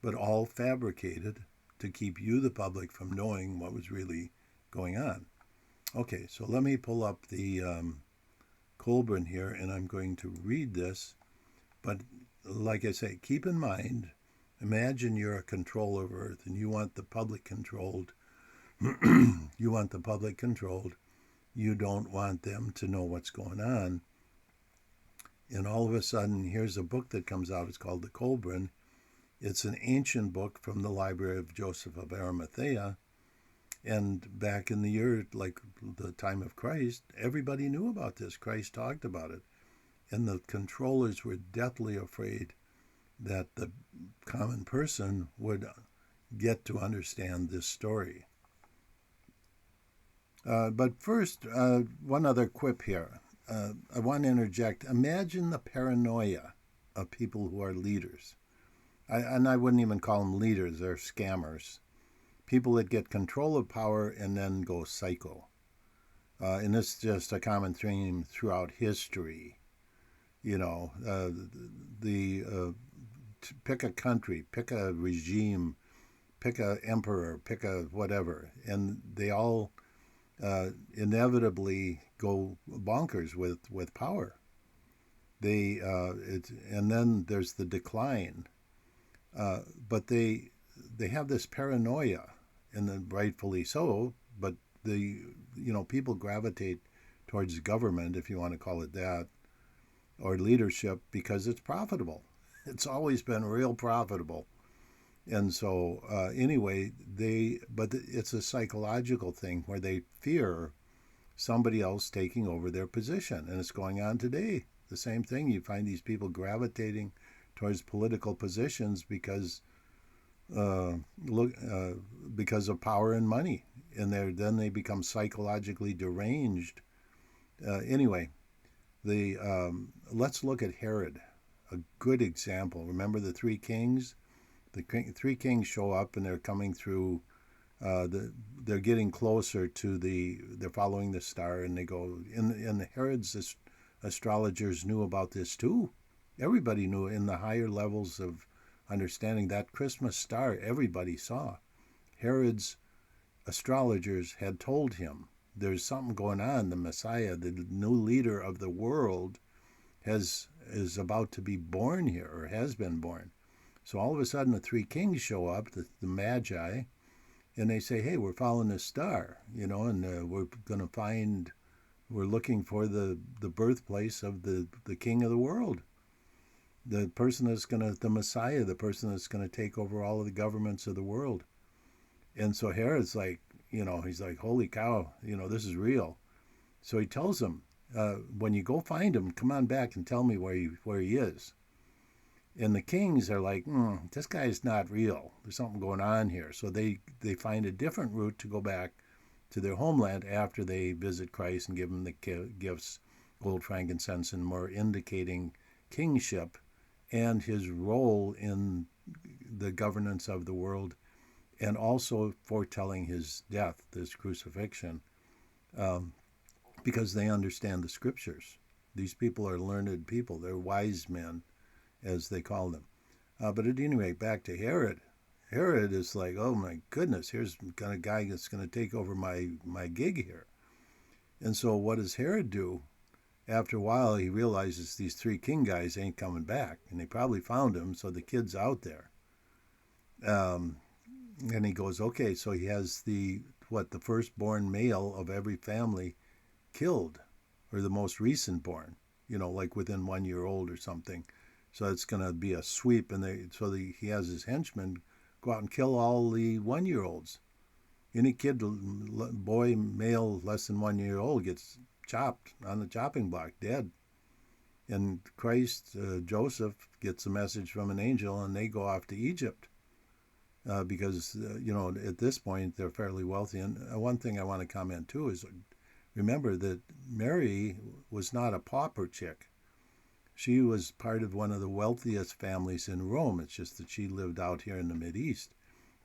but all fabricated to keep you, the public, from knowing what was really going on. Okay, so let me pull up the KOLBRIN here, and I'm going to read this. But like I say, keep in mind, imagine you're a controller of Earth, and you want the public controlled. You want the public controlled. You don't want them to know what's going on. And all of a sudden, here's a book that comes out. It's called the KOLBRIN. It's an ancient book from the Library of Joseph of Arimathea. And back in the year, like the time of Christ, everybody knew about this. Christ talked about it. And the controllers were deathly afraid that the common person would get to understand this story. But first, one other quip here. I want to interject. Imagine the paranoia of people who are leaders. And I wouldn't even call them leaders, they're scammers. People that get control of power and then go psycho. And this is just a common theme throughout history. You know, pick a country, pick a regime, pick a emperor, pick a whatever, and they all inevitably go bonkers with power. And then there's the decline, but they have this paranoia, and then rightfully so. But people gravitate towards government, if you want to call it that, or leadership, because it's profitable. It's always been real profitable. And so anyway, but it's a psychological thing where they fear somebody else taking over their position. And it's going on today. The same thing. You find these people gravitating towards political positions because of power and money. And then they become psychologically deranged. Anyway, let's look at Herod, a good example. Remember the three kings? The three kings show up, and they're coming through. They're getting closer to they're following the star, and they go. And Herod's astrologers knew about this too. Everybody knew in the higher levels of understanding that Christmas star. Everybody saw. Herod's astrologers had told him there's something going on. The Messiah, the new leader of the world, is about to be born here, or has been born. So all of a sudden the three kings show up, the Magi, and they say, hey, we're following this star, and we're looking for the birthplace of the king of the world. The Messiah, the person that's going to take over all of the governments of the world. And so Herod's like, he's like, holy cow, this is real. So he tells them, when you go find him, come on back and tell me where he is. And the kings are like, this guy's not real. There's something going on here. So they find a different route to go back to their homeland after they visit Christ and give him the gifts, gold, frankincense, and myrrh, indicating kingship and his role in the governance of the world, and also foretelling his death, this crucifixion, because they understand the scriptures. These people are learned people. They're wise men, as they call them. But at any rate, back to Herod. Herod is like, oh my goodness, here's a guy that's going to take over my gig here. And so what does Herod do? After a while, he realizes these three king guys ain't coming back, and they probably found him, so the kid's out there. And he goes, okay, so he has the firstborn male of every family killed, or the most recent born, like within 1 year old or something. So it's going to be a sweep, and he has his henchmen go out and kill all the 1 year olds. Any kid, boy, male, less than 1 year old gets chopped on the chopping block, dead. And Christ, Joseph, gets a message from an angel, and they go off to Egypt because, at this point, they're fairly wealthy. And one thing I want to comment, too, is remember that Mary was not a pauper chick. She was part of one of the wealthiest families in Rome. It's just that she lived out here in the Mideast,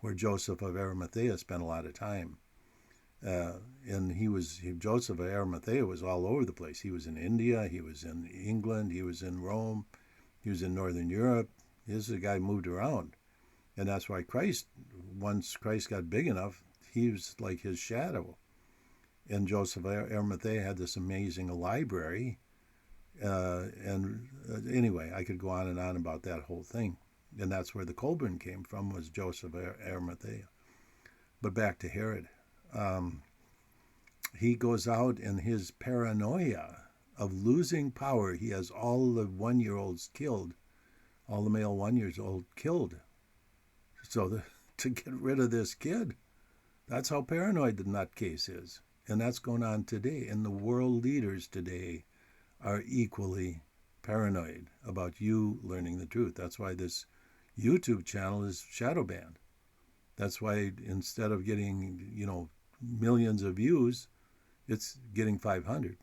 where Joseph of Arimathea spent a lot of time. And Joseph of Arimathea was all over the place. He was in India, he was in England, he was in Rome, he was in Northern Europe. This is a guy who moved around. And that's why once Christ got big enough, he was like his shadow. And Joseph of Arimathea had this amazing library. Anyway, I could go on and on about that whole thing. And that's where the KOLBRIN came from, was Joseph of Arimathea. But back to Herod. He goes out in his paranoia of losing power. He has all the 1 year olds killed, all the male 1 year old killed. So to get rid of this kid, that's how paranoid the nutcase is. And that's going on today. And the world leaders today are equally paranoid about you learning the truth. That's why this YouTube channel is shadow banned. That's why instead of getting, millions of views, it's getting 500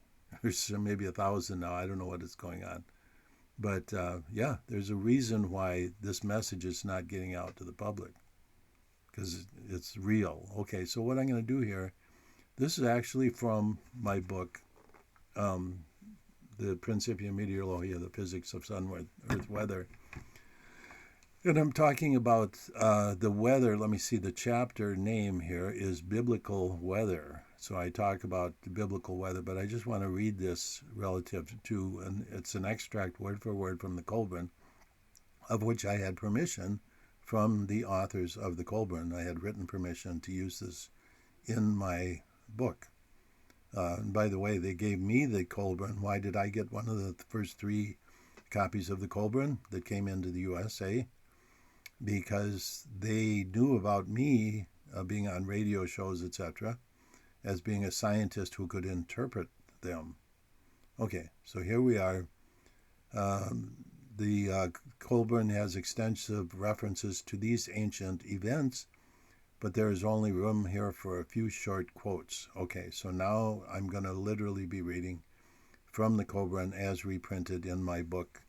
or maybe 1,000 now. I don't know what is going on. But yeah, there's a reason why this message is not getting out to the public, because it's real. Okay, so what I'm going to do here, this is actually from my book, the Principia Meteorologia, the physics of sun, earth, weather. And I'm talking about the weather. Let me see, the chapter name here is Biblical Weather. So I talk about the biblical weather, but I just want to read this relative to, and it's an extract word for word from the KOLBRIN, of which I had permission from the authors of the KOLBRIN. I had written permission to use this in my book. And by the way, they gave me the KOLBRIN. Why did I get one of the first 3 copies of the KOLBRIN that came into the USA? Because they knew about me being on radio shows, etc., as being a scientist who could interpret them. Okay, so here we are. The KOLBRIN has extensive references to these ancient events, but there is only room here for a few short quotes. Okay, so now I'm going to literally be reading from the KOLBRIN as reprinted in my book,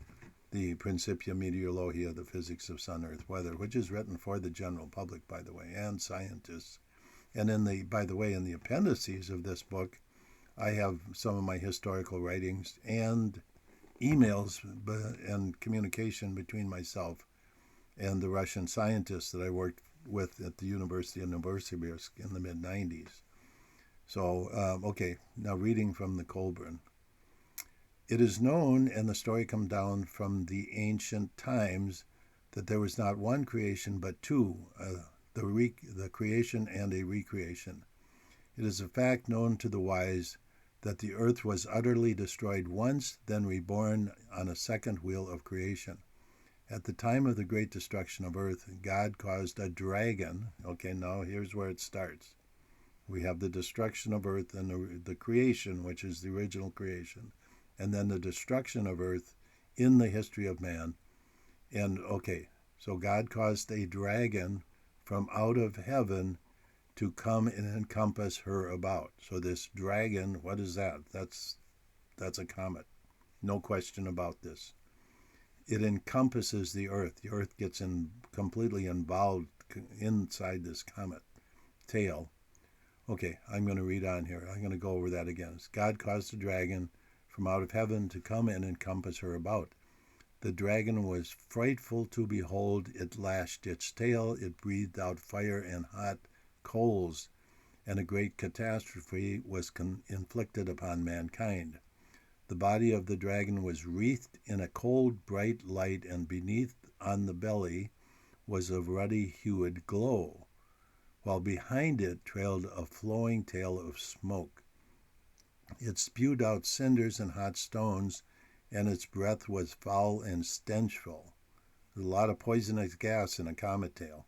the Principia Meteorologia, the physics of sun, earth, weather, which is written for the general public, by the way, and scientists. And by the way, in the appendices of this book, I have some of my historical writings and emails and communication between myself and the Russian scientists that I worked with at the University of Novosibirsk in the mid-90s. So, okay, now reading from the KOLBRIN. It is known, and the story comes down from the ancient times, that there was not one creation but 2, the creation and a recreation. It is a fact known to the wise that the earth was utterly destroyed once, then reborn on a second wheel of creation. At the time of the great destruction of earth, God caused a dragon. Okay, now here's where it starts. We have the destruction of earth and the creation, which is the original creation, and then the destruction of earth in the history of man. And okay, so God caused a dragon from out of heaven to come and encompass her about. So this dragon, what is that? That's a comet. No question about this. it encompasses the Earth. The Earth gets completely involved inside this comet tail. Okay, I'm going to read on here. I'm going to go over that again. God caused the dragon from out of heaven to come and encompass her about. The dragon was frightful to behold. It lashed its tail. It breathed out fire and hot coals, and a great catastrophe was inflicted upon mankind. The body of the dragon was wreathed in a cold, bright light, and beneath on the belly was a ruddy-hued glow, while behind it trailed a flowing tail of smoke. It spewed out cinders and hot stones, and its breath was foul and stenchful. There's a lot of poisonous gas in a comet tail.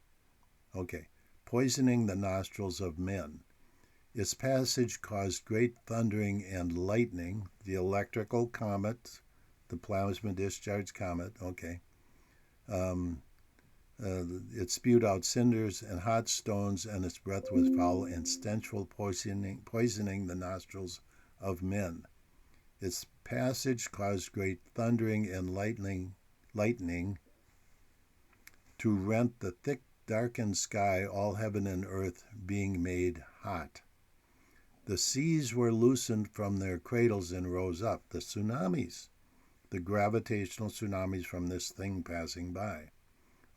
Okay, poisoning the nostrils of men. Its passage caused great thundering and lightning. The electrical comet, the plasma discharge comet, okay. It spewed out cinders and hot stones, and its breath was foul and stenchful, poisoning the nostrils of men. Its passage caused great thundering and lightning to rent the thick, darkened sky, all heaven and earth being made hot. The seas were loosened from their cradles and rose up. The tsunamis, the gravitational tsunamis from this thing passing by.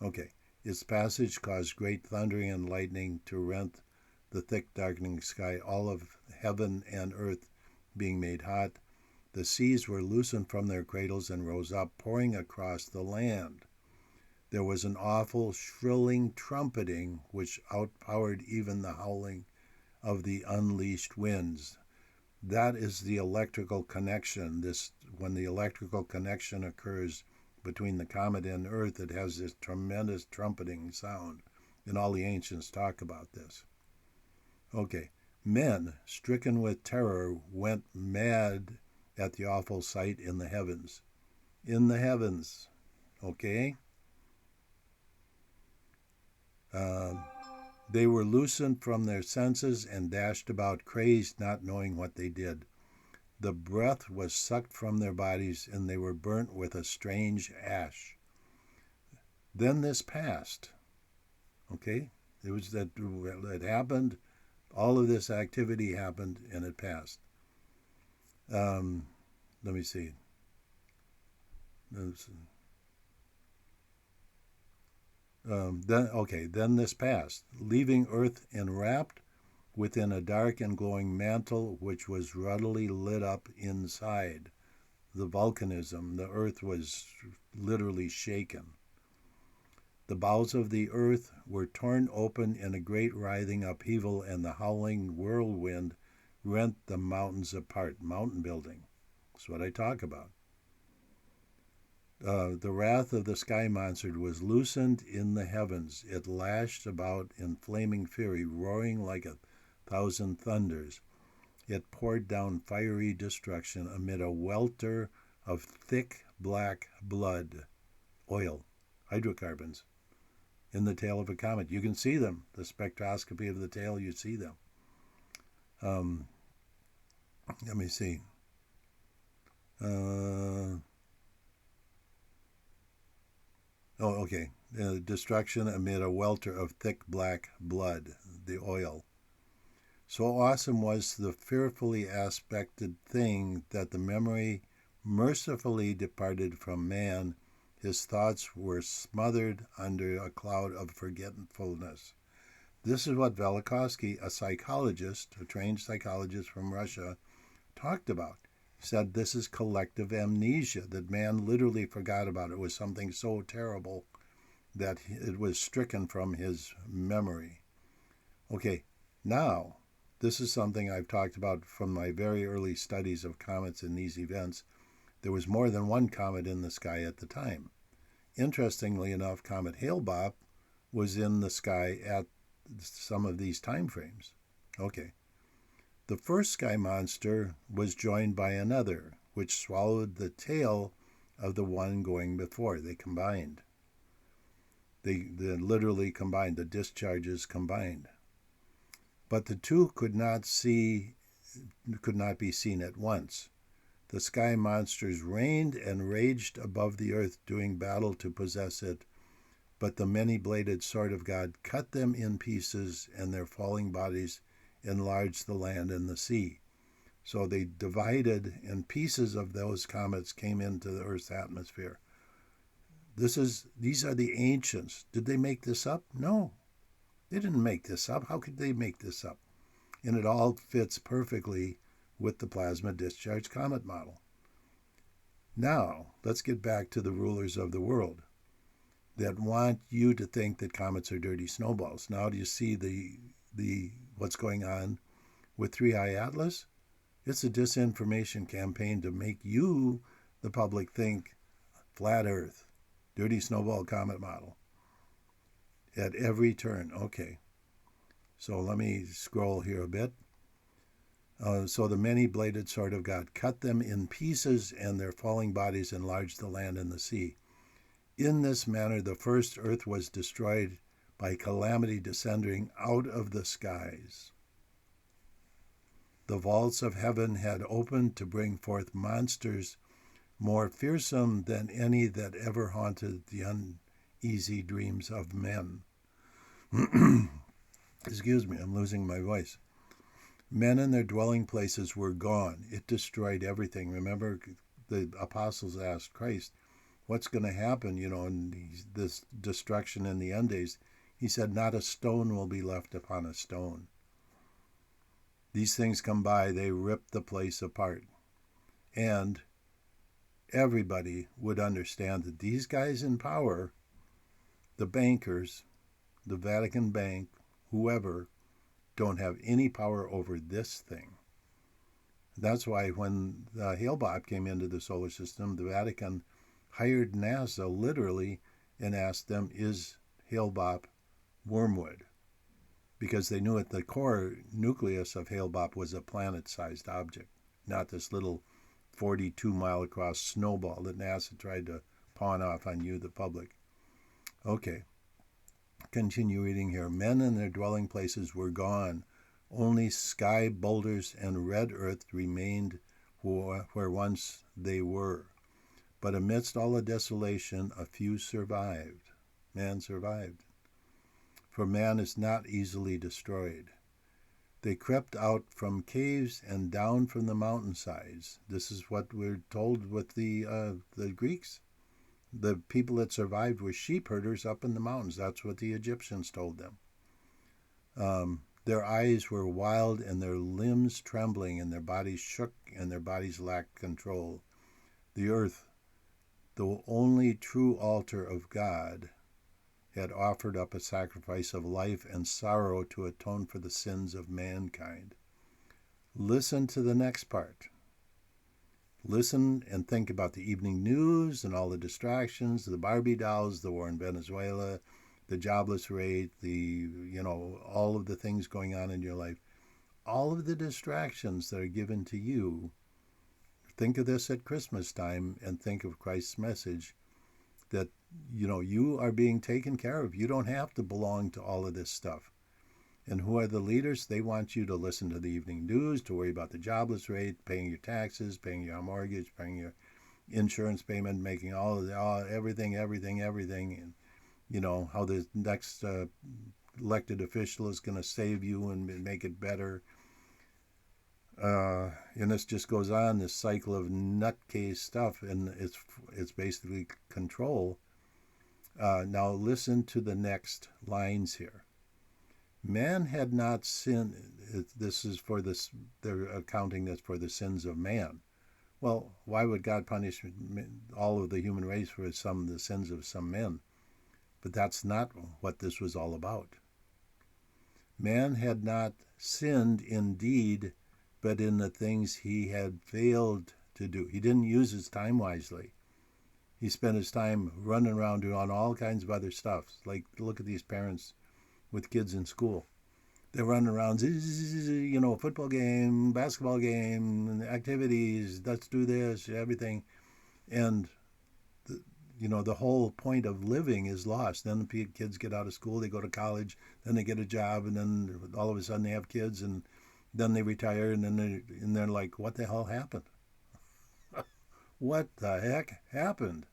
Okay, its passage caused great thundering and lightning to rent the thick, darkening sky, all of heaven and earth being made hot. The seas were loosened from their cradles and rose up, pouring across the land. There was an awful shrilling trumpeting which outpowered even the howling of the unleashed winds. That is the electrical connection. When the electrical connection occurs between the comet and Earth, it has this tremendous trumpeting sound, and all the ancients talk about this. Okay, men, stricken with terror, went mad at the awful sight in the heavens. In the heavens, okay? They were loosened from their senses and dashed about crazed, not knowing what they did. The breath was sucked from their bodies, and they were burnt with a strange ash. Then this passed. Okay? It happened. All of this activity happened, and it passed. Let me see. Then this passed, leaving Earth enwrapped within a dark and glowing mantle which was ruddily lit up inside. The volcanism, the Earth was literally shaken. The bowels of the earth were torn open in a great writhing upheaval, and the howling whirlwind rent the mountains apart. Mountain building. That's what I talk about. The wrath of the sky monster was loosened in the heavens. It lashed about in flaming fury, roaring like 1,000 thunders. It poured down fiery destruction amid a welter of thick black blood, oil, hydrocarbons, in the tail of a comet. You can see them. The spectroscopy of the tail, you see them. Let me see. Destruction amid a welter of thick black blood, the oil. So awesome was the fearfully aspected thing that the memory mercifully departed from man. His thoughts were smothered under a cloud of forgetfulness. This is what Velikovsky, a psychologist, a trained psychologist from Russia, talked about. He said this is collective amnesia, that man literally forgot about it. It was something so terrible that it was stricken from his memory. Okay, now, this is something I've talked about from my very early studies of comets and these events. There was more than one comet in the sky at the time. Interestingly enough, Comet Hale-Bopp was in the sky at some of these time frames. Okay. The first sky monster was joined by another, which swallowed the tail of the one going before. They combined. They literally combined. The discharges combined. But the two could not be seen at once. The sky monsters reigned and raged above the earth, doing battle to possess it. But the many-bladed sword of God cut them in pieces, and their falling bodies enlarged the land and the sea. So they divided, and pieces of those comets came into the Earth's atmosphere. These are the ancients. Did they make this up? No, they didn't make this up. How could they make this up? And it all fits perfectly with the plasma discharge comet model. Now, let's get back to the rulers of the world that want you to think that comets are dirty snowballs. Now, do you see the what's going on with 3i Atlas? It's a disinformation campaign to make you, the public, think flat Earth, dirty snowball comet model at every turn. Okay, so let me scroll here a bit. So the many-bladed sword of God cut them in pieces, and their falling bodies enlarged the land and the sea. In this manner, the first earth was destroyed by calamity descending out of the skies. The vaults of heaven had opened to bring forth monsters more fearsome than any that ever haunted the uneasy dreams of men. Excuse me, I'm losing my voice. Men and their dwelling places were gone. It destroyed everything. Remember, the apostles asked Christ, what's going to happen, in this destruction in the end days? He said, not a stone will be left upon a stone. These things come by, they rip the place apart. And everybody would understand that these guys in power, the bankers, the Vatican Bank, whoever, don't have any power over this thing. That's why when the Hale-Bopp came into the solar system, the Vatican hired NASA literally and asked them, is Hale-Bopp wormwood? Because they knew at the core nucleus of Hale-Bopp was a planet-sized object, not this little 42-mile-across snowball that NASA tried to pawn off on you, the public. Okay, continue reading here. Men and their dwelling places were gone. Only sky boulders and red earth remained where once they were. But amidst all the desolation, a few survived. Man survived. For man is not easily destroyed. They crept out from caves and down from the mountainsides. This is what we're told with the Greeks. The people that survived were sheep herders up in the mountains. That's what the Egyptians told them. Their eyes were wild and their limbs trembling, and their bodies shook and their bodies lacked control. The earth, the only true altar of God, had offered up a sacrifice of life and sorrow to atone for the sins of mankind. Listen to the next part. Listen and think about the evening news and all the distractions, the Barbie dolls, the war in Venezuela, the jobless rate, all of the things going on in your life. All of the distractions that are given to you. Think of this at Christmas time and think of Christ's message that, you are being taken care of. You don't have to belong to all of this stuff. And who are the leaders? They want you to listen to the evening news, to worry about the jobless rate, paying your taxes, paying your mortgage, paying your insurance payment, making everything, and, how the next elected official is going to save you and make it better. And this just goes on, this cycle of nutcase stuff, and it's basically control. Now listen to the next lines here. Man had not sinned. This is for this. They're accounting this for the sins of man. Well, why would God punish all of the human race for the sins of some men? But that's not what this was all about. Man had not sinned indeed, but in the things he had failed to do. He didn't use his time wisely. He spent his time running around doing all kinds of other stuff. Like, look at these parents with kids in school. They're running around, football game, basketball game, activities, let's do this, everything. And, the whole point of living is lost. Then the kids get out of school, they go to college, then they get a job, and then all of a sudden they have kids, and then they retire, and then they're like, what the hell happened? what the heck happened?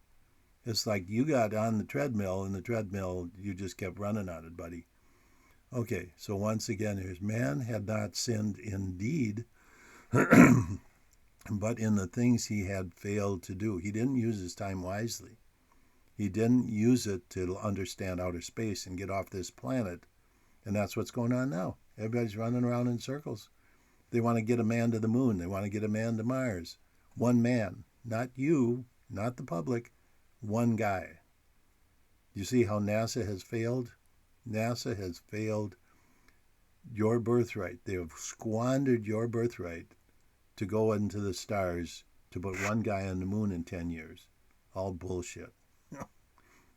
It's like you got on the treadmill, and the treadmill, you just kept running on it, buddy. Okay, so once again, here's man had not sinned indeed, but in the things he had failed to do. He didn't use his time wisely. He didn't use it to understand outer space and get off this planet. And that's what's going on now. Everybody's running around in circles. They want to get a man to the moon. They want to get a man to Mars. One man, not you, not the public, one guy. You see how NASA has failed? NASA has failed your birthright. They have squandered your birthright to go into the stars to put one guy on the moon in 10 years. All bullshit.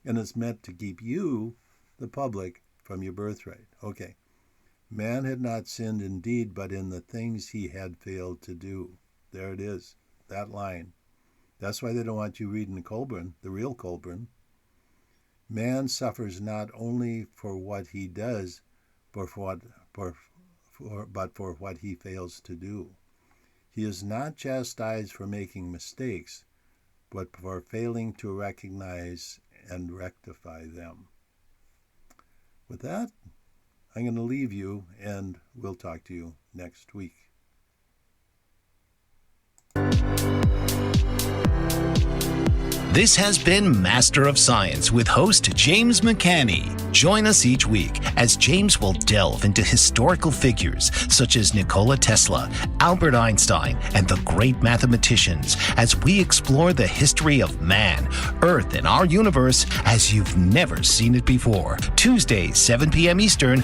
And it's meant to keep you, the public, from your birthright. Okay. Man had not sinned indeed, but in the things he had failed to do. There it is, that line. That's why they don't want you reading the KOLBRIN, the real KOLBRIN. Man suffers not only for what he does, but for what he fails to do. He is not chastised for making mistakes, but for failing to recognize and rectify them. With that, I'm going to leave you, and we'll talk to you next week.
This has been Master of Science with host James McCanny. Join us each week as James will delve into historical figures such as Nikola Tesla, Albert Einstein, and the great mathematicians as we explore the history of man, Earth, and our universe as you've never seen it before. Tuesdays, 7 p.m. Eastern,